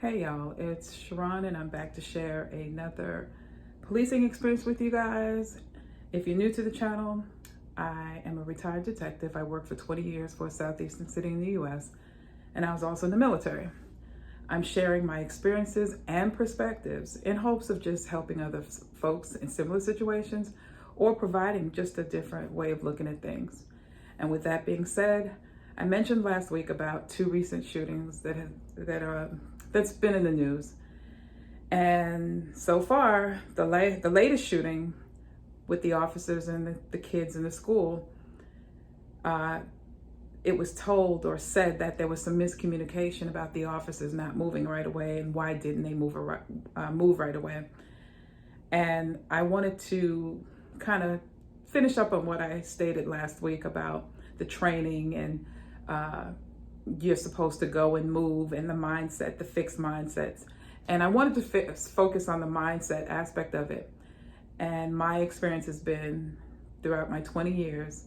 Hey y'all, it's Sharon and I'm back to share another policing experience with you guys. If you're new to the channel, I am a retired detective. I worked for 20 years for a southeastern city in the US, and I was also in the military. I'm sharing my experiences and perspectives in hopes of just helping other folks in similar situations or providing just a different way of looking at things. And with that being said, I mentioned last week about two recent shootings that's been in the news. And so far, the latest shooting with the officers and the kids in the school, it was told or said that there was some miscommunication about the officers not moving right away and why didn't they move right away. And I wanted to kind of finish up on what I stated last week about the training and you're supposed to go and move and the mindset, the fixed mindsets. And I wanted to focus on the mindset aspect of it. And my experience has been throughout my 20 years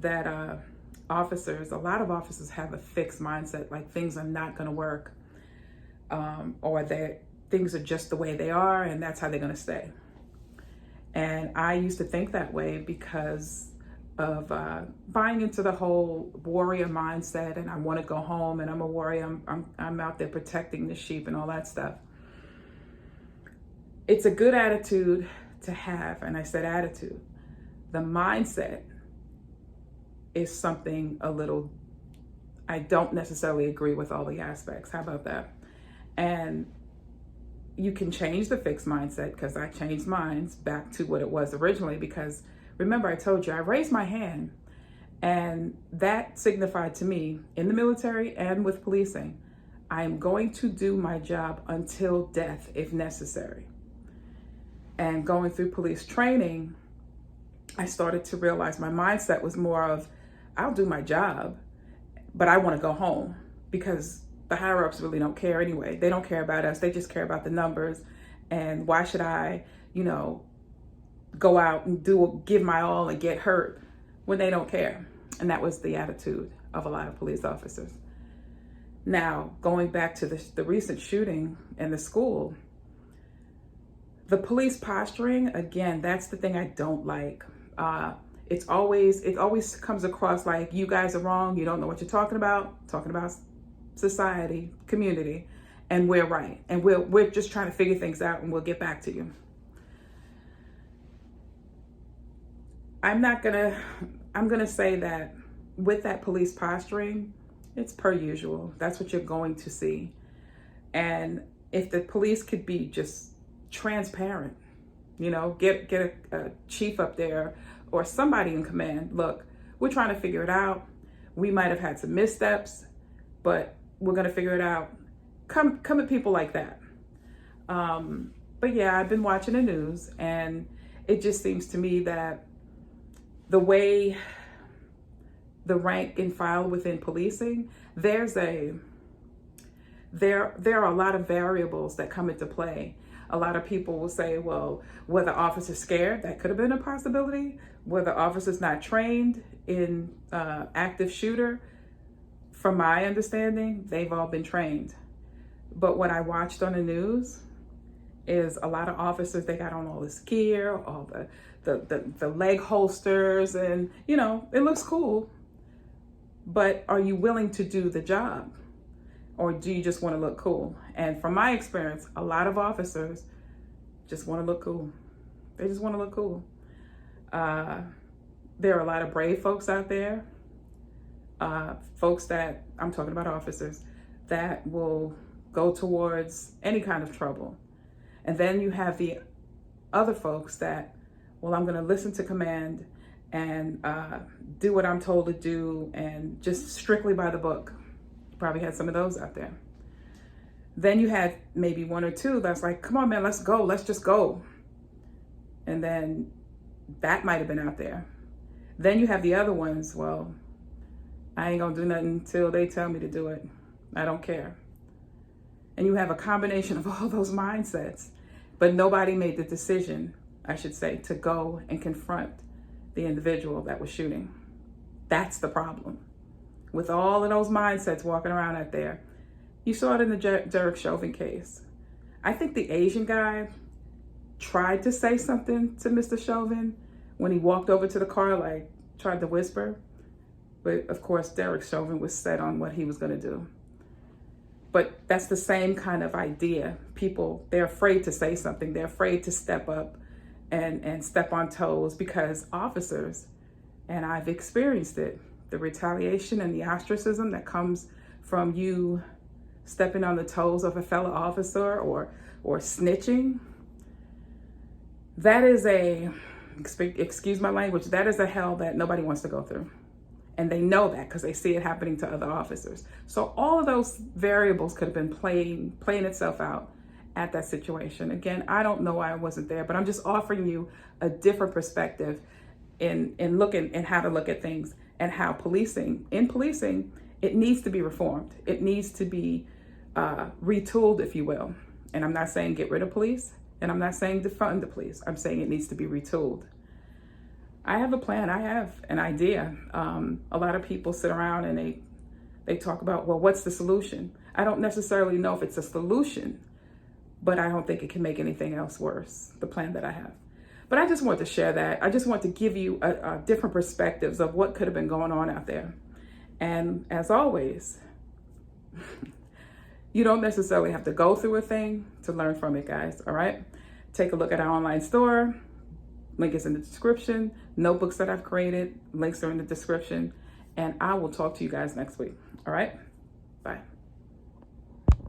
that a lot of officers have a fixed mindset, like things are not going to work, or that things are just the way they are and that's how they're going to stay. And I used to think that way because of buying into the whole warrior mindset, and I want to go home and I'm a warrior, I'm out there protecting the sheep and all that stuff. It's a good attitude to have, and I said attitude. The mindset is something I don't necessarily agree with all the aspects. How about that? And you can change the fixed mindset, because I changed mine back to what it was originally, because remember I told you I raised my hand, and that signified to me in the military and with policing, I am going to do my job until death if necessary. And going through police training, I started to realize my mindset was more of, I'll do my job, but I want to go home, because the higher ups really don't care anyway. They don't care about us. They just care about the numbers. And why should I, go out and give my all and get hurt when they don't care? And that was the attitude of a lot of police officers. Now, going back to the recent shooting in the school, the police posturing, again, that's the thing I don't like. It always comes across like you guys are wrong. You don't know what you're talking about society, community, and we're right. And we're just trying to figure things out and we'll get back to you. I'm gonna say that with that police posturing, it's per usual. That's what you're going to see. And if the police could be just transparent, get a chief up there or somebody in command. Look, we're trying to figure it out. We might have had some missteps, but we're going to figure it out. Come at people like that. But yeah, I've been watching the news, and it just seems to me that the way the rank and file within policing, there are a lot of variables that come into play. A lot of people will say, well, were the officers scared? That could have been a possibility. Were the officers not trained in active shooter? From my understanding, they've all been trained. But what I watched on the news is a lot of officers, they got on all this gear, all the leg holsters, and it looks cool. But are you willing to do the job? Or do you just want to look cool? And from my experience, a lot of officers just want to look cool. They just want to look cool. There are a lot of brave folks out there, folks that, I'm talking about officers, that will go towards any kind of trouble. And then you have the other folks that, well, I'm going to listen to command and do what I'm told to do and just strictly by the book. Probably had some of those out there. Then you had maybe one or two that's like, come on, man, let's go. Let's just go. And then that might have been out there. Then you have the other ones, well, I ain't gonna do nothing until they tell me to do it. I don't care. And you have a combination of all those mindsets, but nobody made the decision, I should say, to go and confront the individual that was shooting. That's the problem. With all of those mindsets walking around out there, You saw it in the Derek Chauvin case. I think the Asian guy tried to say something to Mr. Chauvin when he walked over to the car, like tried to whisper. But of course, Derek Chauvin was set on what he was going to do. But that's the same kind of idea. People, they're afraid to say something. They're afraid to step up and step on toes because officers, and I've experienced it, the retaliation and the ostracism that comes from you stepping on the toes of a fellow officer or snitching, that is excuse my language, that is a hell that nobody wants to go through. And they know that because they see it happening to other officers. So all of those variables could have been playing itself out at that situation. Again, I don't know why I wasn't there, but I'm just offering you a different perspective in looking and how to look at things and how policing, it needs to be reformed. It needs to be retooled, if you will. And I'm not saying get rid of police, and I'm not saying defund the police. I'm saying it needs to be retooled. I have a plan. I have an idea. A lot of people sit around and they talk about, well, what's the solution? I don't necessarily know if it's a solution, but I don't think it can make anything else worse, the plan that I have. But I just want to share that. I just want to give you a different perspectives of what could have been going on out there. And as always, you don't necessarily have to go through a thing to learn from it, guys. All right. Take a look at our online store. Link is in the description. Notebooks that I've created, links are in the description. And I will talk to you guys next week. All right. Bye.